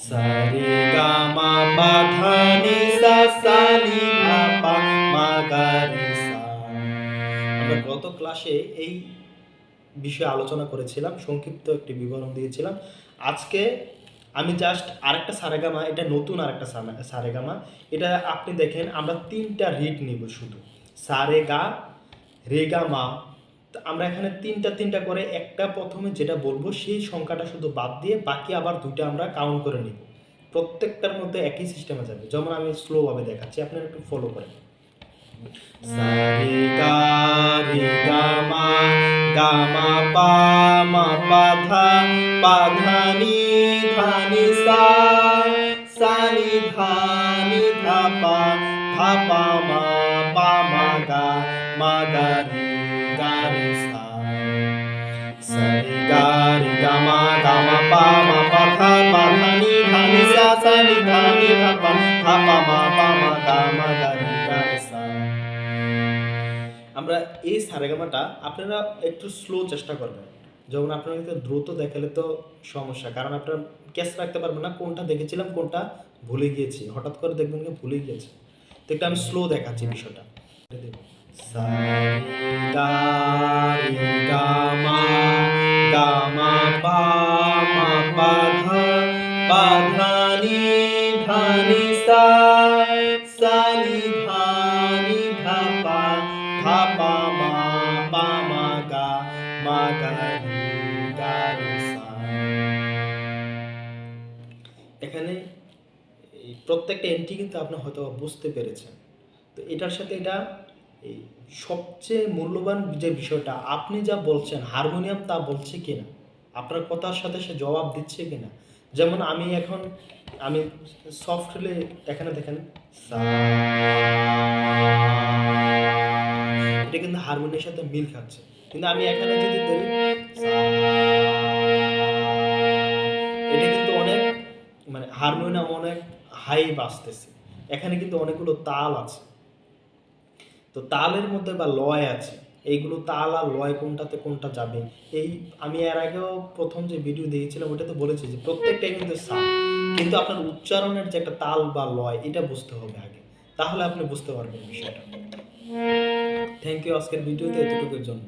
সারে গা মা পা ধা নি সা সা নি ধা পা মা গা রে সা। আমরা গত ক্লাসে এই বিষয়ে আলোচনা করেছিলাম, সংক্ষিপ্ত একটি বিবরণ দিয়েছিলাম। আজকে আমি জাস্ট আরেকটা সারেগামা, এটা নতুন আরেকটা সারেগামা। এটা আপনি দেখেন আমরা 3টা রিড নিব, শুধু সারে গা রে গা মা। আমরা এখানে 3টা করে একটা প্রথমে যেটা বলবো সেই সংখ্যাটা শুধু বাদ দিয়ে বাকি আবার 2টা আমরা কাউন্ট করে নিব। প্রত্যেকটার মধ্যে একই সিস্টেমে যাবে। যেমন আমি স্লোভাবে দেখাচ্ছি, আপনারা একটু ফলো করেন। সারে গা রে গা মা পা ধা নি সা নি ধা পা মা গা রে সা। সারে গা রে গা মা পা ধা নি সা নি ধা পা মা গা রে সা। আমরা এই সারেগামাটা আপনারা একটু স্লো চেষ্টা করবেন। যখন আপনাদেরকে দ্রুত দেখালে তো সমস্যা, কারণ আপনারা ক্যাচ রাখতে পারবেন না কোনটা দেখেছিলাম কোনটা ভুলে গিয়েছি, হঠাৎ করে দেখবেন কি ভুলে গিয়েছে। তো একটু আমি স্লো দেখাচ্ছি বিষয়টা। সারে গা রে গা মা পা ধা নি সা নি ধা পা মা গা রে সা। এখানে এই প্রত্যেকটা এন্ট্রি কিন্তু আপনি হয়তো বুঝতে পেরেছেন। তো এটার সাথে এটা এই সবচেয়ে মূল্যবান যে বিষয়টা, আপনি যা বলছেন হারমোনিয়াম তা বলছে কিনা, আপনার কথার সাথে সে জবাব দিচ্ছে কিনা। যেমন আমি সফটলি এখানে দেখেন সা, এটা কিন্তু হারমোনিয়ামের সাথে মিল খাচ্ছে। কিন্তু আমি এখানে যদি ধরি সা, এটা কিন্তু অনেক মানে হারমোনিয়াম অনেক হাই বাজতেছে। এখানে কিন্তু অনেকগুলো তাল আছে, তো তালের মধ্যে বা লয় আছে, এইগুলো তাল আর লয় কোনটাতে কোনটা যাবে। এই আমি এর আগেও প্রথম যে ভিডিও দিয়েছিলাম ওটাতে বলেছি যে প্রত্যেকটাই কিন্তু সা, কিন্তু আপনার উচ্চারণের যে একটা তাল বা লয় এটা বুঝতে হবে আগে, তাহলে আপনি বুঝতে পারবেন বিষয়টা। থ্যাংক ইউ আজকের ভিডিওতে এতটুকুর জন্য।